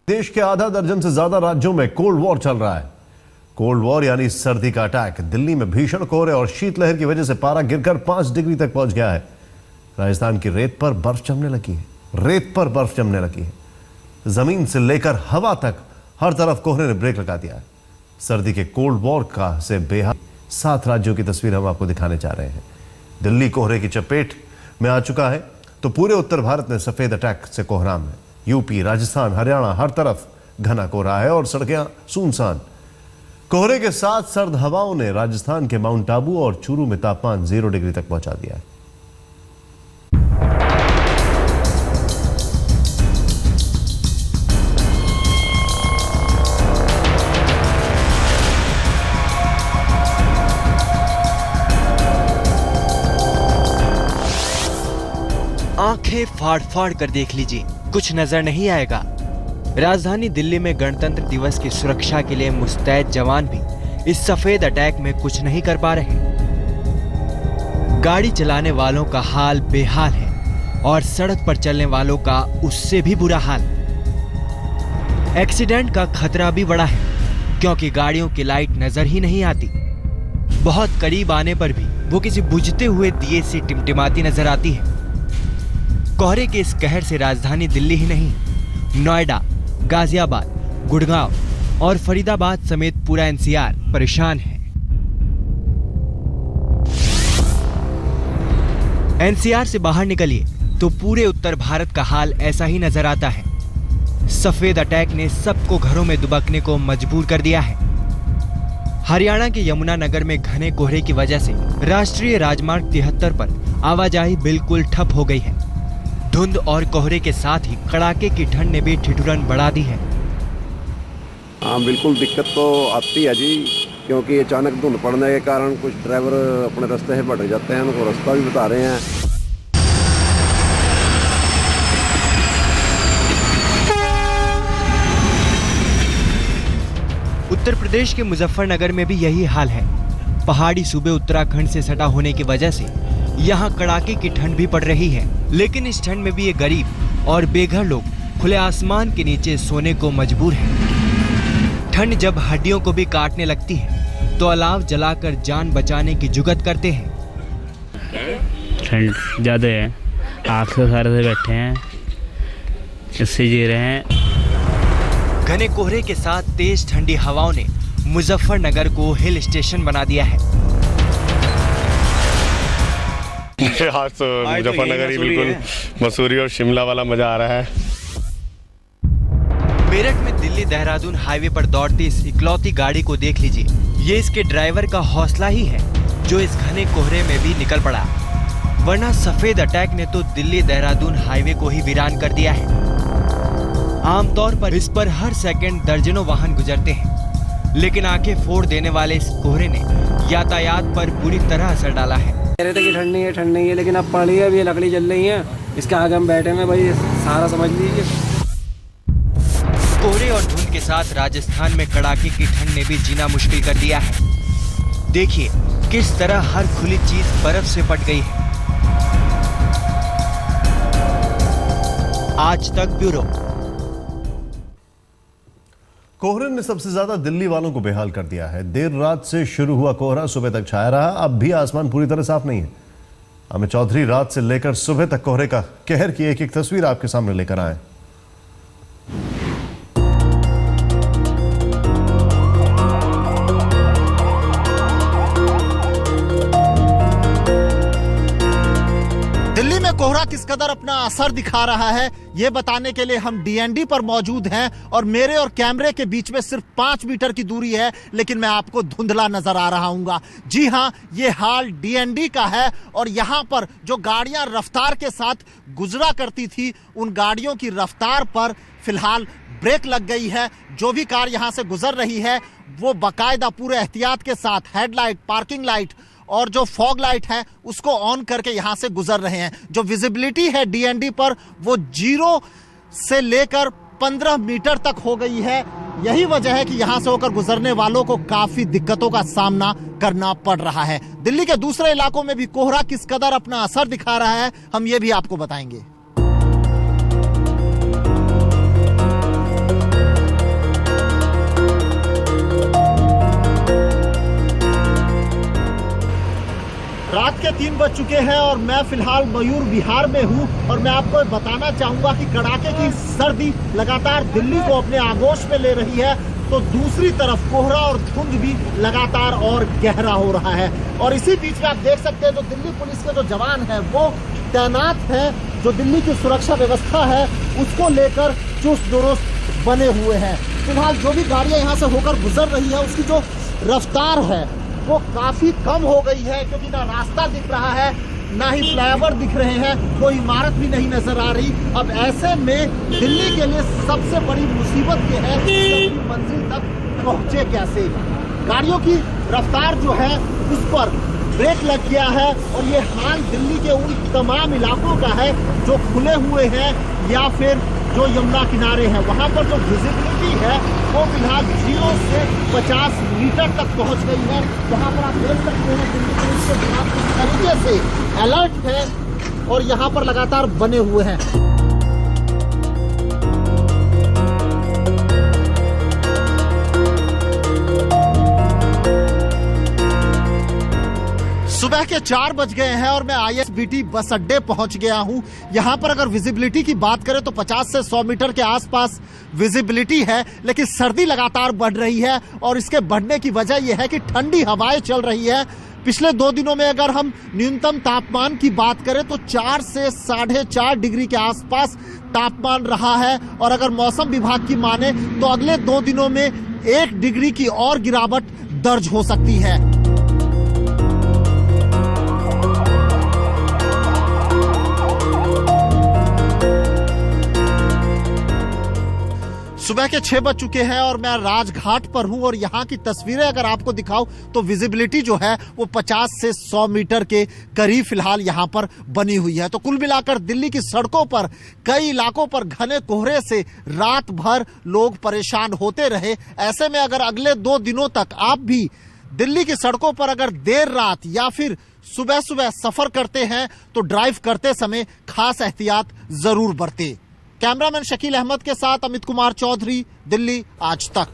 देश के आधा दर्जन से ज्यादा राज्यों में कोल्ड वॉर चल रहा है। कोल्ड वॉर यानी सर्दी का अटैक। दिल्ली में भीषण कोहरे और शीतलहर की वजह से पारा गिरकर 5 डिग्री तक पहुंच गया है। राजस्थान की रेत पर बर्फ जमने लगी है। जमीन से लेकर हवा तक हर तरफ कोहरे ने ब्रेक लगा दिया है। सर्दी के कोल्ड वॉर का से बेहाल 7 राज्यों की तस्वीर हम आपको दिखाने जा रहे हैं। दिल्ली कोहरे की चपेट में आ चुका है तो पूरे उत्तर भारत में सफेद अटैक से कोहराम है। यूपी, राजस्थान, हरियाणा हर तरफ घना कोहरा है और सड़कें सुनसान। कोहरे के साथ सर्द हवाओं ने राजस्थान के माउंट आबू और चूरू में तापमान 0 डिग्री तक पहुंचा दिया है। आंखें फाड़ फाड़ कर देख लीजिए, कुछ नजर नहीं आएगा। राजधानी दिल्ली में गणतंत्र दिवस की सुरक्षा के लिए मुस्तैद जवान भी इस सफेद अटैक में कुछ नहीं कर पा रहे। गाड़ी चलाने वालों का हाल बेहाल है और सड़क पर चलने वालों का उससे भी बुरा हाल। एक्सीडेंट का खतरा भी बड़ा है क्योंकि गाड़ियों की लाइट नजर ही नहीं आती। बहुत करीब आने पर भी वो किसी बुझते हुए दिए से टिमटिमाती नजर आती है। कोहरे के इस कहर से राजधानी दिल्ली ही नहीं, नोएडा, गाजियाबाद, गुड़गांव और फरीदाबाद समेत पूरा एनसीआर परेशान है। एनसीआर से बाहर निकलिए तो पूरे उत्तर भारत का हाल ऐसा ही नजर आता है। सफेद अटैक ने सबको घरों में दुबकने को मजबूर कर दिया है। हरियाणा के यमुनानगर में घने कोहरे की वजह से राष्ट्रीय राजमार्ग 73 पर आवाजाही बिल्कुल ठप हो गई है। धुंध और कोहरे के साथ ही कड़ाके की ठंड ने भी ठिठुरन बढ़ा दी है। हाँ, बिल्कुल दिक्कत तो आती है जी, क्योंकि अचानक धुंध पड़ने के कारण कुछ ड्राइवर अपने रास्ते से भटक जाते हैं, उनको रास्ता भी बता रहे हैं। उत्तर प्रदेश के मुजफ्फरनगर में भी यही हाल है। पहाड़ी सूबे उत्तराखंड से सटा होने की वजह से यहाँ कड़ाके की ठंड भी पड़ रही है, लेकिन इस ठंड में भी ये गरीब और बेघर लोग खुले आसमान के नीचे सोने को मजबूर हैं। ठंड जब हड्डियों को भी काटने लगती है तो अलाव जलाकर जान बचाने की जुगत करते हैं। ठंड ज्यादा है, आग से सारे से बैठे हैं, इससे जी रहे हैं। घने कोहरे के साथ तेज ठंडी हवाओं ने मुजफ्फरनगर को हिल स्टेशन बना दिया है। आज तो मुजफ्फरनगर ही बिल्कुल मसूरी और शिमला वाला मजा आ रहा है। मेरठ में दिल्ली देहरादून हाईवे पर दौड़ती इस इकलौती गाड़ी को देख लीजिए। ये इसके ड्राइवर का हौसला ही है जो इस घने कोहरे में भी निकल पड़ा, वरना सफेद अटैक ने तो दिल्ली देहरादून हाईवे को ही वीरान कर दिया है। आमतौर पर इस पर हर सेकंड दर्जनों वाहन गुजरते हैं, लेकिन आंखें फोड़ देने वाले इस कोहरे ने यातायात पर बुरी तरह असर डाला है। कह रहे थे कि ठंड नहीं है, लेकिन अब पड़ रही है, अभी लकड़ी जल रही है, इसके आगे हम बैठे हैं भाई, सारा समझ लीजिए। कोहरे और धुंध के साथ राजस्थान में कड़ाके की ठंड ने भी जीना मुश्किल कर दिया है। देखिए किस तरह हर खुली चीज बर्फ से पट गई है। आज तक ब्यूरो। कोहरे ने सबसे ज्यादा दिल्ली वालों को बेहाल कर दिया है। देर रात से शुरू हुआ कोहरा सुबह तक छाया रहा। अब भी आसमान पूरी तरह साफ नहीं है। अमित चौधरी रात से लेकर सुबह तक कोहरे का कहर की एक एक तस्वीर आपके सामने लेकर आए। दिल्ली में कोहरा किस कदर अपना असर दिखा रहा है, ये बताने के लिए हम डीएनडी पर मौजूद हैं और मेरे और कैमरे के बीच में सिर्फ 5 मीटर की दूरी है, लेकिन मैं आपको धुंधला नजर आ रहा हूँ। जी हाँ, ये हाल डीएनडी का है और यहाँ पर जो गाड़ियां रफ्तार के साथ गुजरा करती थी, उन गाड़ियों की रफ्तार पर फिलहाल ब्रेक लग गई है। जो भी कार यहाँ से गुजर रही है वो बाकायदा पूरे एहतियात के साथ हेडलाइट, पार्किंग लाइट और जो फॉग लाइट है उसको ऑन करके यहां से गुजर रहे हैं। जो विजिबिलिटी है डीएनडी पर वो 0 से लेकर 15 मीटर तक हो गई है। यही वजह है कि यहां से होकर गुजरने वालों को काफी दिक्कतों का सामना करना पड़ रहा है। दिल्ली के दूसरे इलाकों में भी कोहरा किस कदर अपना असर दिखा रहा है, हम ये भी आपको बताएंगे। रात के 3 बज चुके हैं और मैं फिलहाल मयूर विहार में हूं और मैं आपको बताना चाहूंगा कि कड़ाके की सर्दी लगातार दिल्ली को अपने आगोश में ले रही है, तो दूसरी तरफ कोहरा और धुंध भी लगातार और गहरा हो रहा है। और इसी बीच में आप देख सकते हैं जो दिल्ली पुलिस के जो जवान हैं वो तैनात हैं, जो दिल्ली की सुरक्षा व्यवस्था है उसको लेकर चुस्त दुरुस्त बने हुए हैं। फिलहाल जो भी गाड़ियां यहाँ से होकर गुजर रही है उसकी जो रफ्तार है वो काफी कम हो गई है, क्योंकि ना रास्ता दिख रहा है ना ही फ्लाईओवर दिख रहे हैं, कोई इमारत भी नहीं नजर आ रही। अब ऐसे में दिल्ली के लिए सबसे बड़ी मुसीबत ये है कि अपनी मंजिल तक पहुंचे कैसे। गाड़ियों की रफ्तार जो है उस पर ब्रेक लग गया है और ये हाल दिल्ली के उन तमाम इलाकों का है जो खुले हुए हैं या फिर जो यमुना किनारे हैं। वहां पर जो विजिबिलिटी है वो फिलहाल 0 से 50 मीटर तक पहुंच गई है। जहां पर आप देख सकते हैं दिल्ली पुलिस के जवान किस तरीके से अलर्ट है और यहाँ पर लगातार बने हुए हैं। सुबह के 4 बज गए हैं और मैं ISBT बस अड्डे पहुंच गया हूं। यहां पर अगर विजिबिलिटी की बात करें तो 50 से 100 मीटर के आसपास विजिबिलिटी है, लेकिन सर्दी लगातार बढ़ रही है और इसके बढ़ने की वजह यह है कि ठंडी हवाएं चल रही है। पिछले 2 दिनों में अगर हम न्यूनतम तापमान की बात करें तो 4 से 4.5 डिग्री के आसपास तापमान रहा है और अगर मौसम विभाग की माने तो अगले 2 दिनों में 1 डिग्री की और गिरावट दर्ज हो सकती है। सुबह के 6 बज चुके हैं और मैं राजघाट पर हूं और यहां की तस्वीरें अगर आपको दिखाऊं तो विजिबिलिटी जो है वो 50 से 100 मीटर के करीब फिलहाल यहां पर बनी हुई है। तो कुल मिलाकर दिल्ली की सड़कों पर कई इलाकों पर घने कोहरे से रात भर लोग परेशान होते रहे। ऐसे में अगर अगले 2 दिनों तक आप भी दिल्ली की सड़कों पर अगर देर रात या फिर सुबह सुबह सफर करते हैं तो ड्राइव करते समय खास एहतियात जरूर बरतें। कैमरामैन शकील अहमद के साथ अमित कुमार चौधरी, दिल्ली आज तक।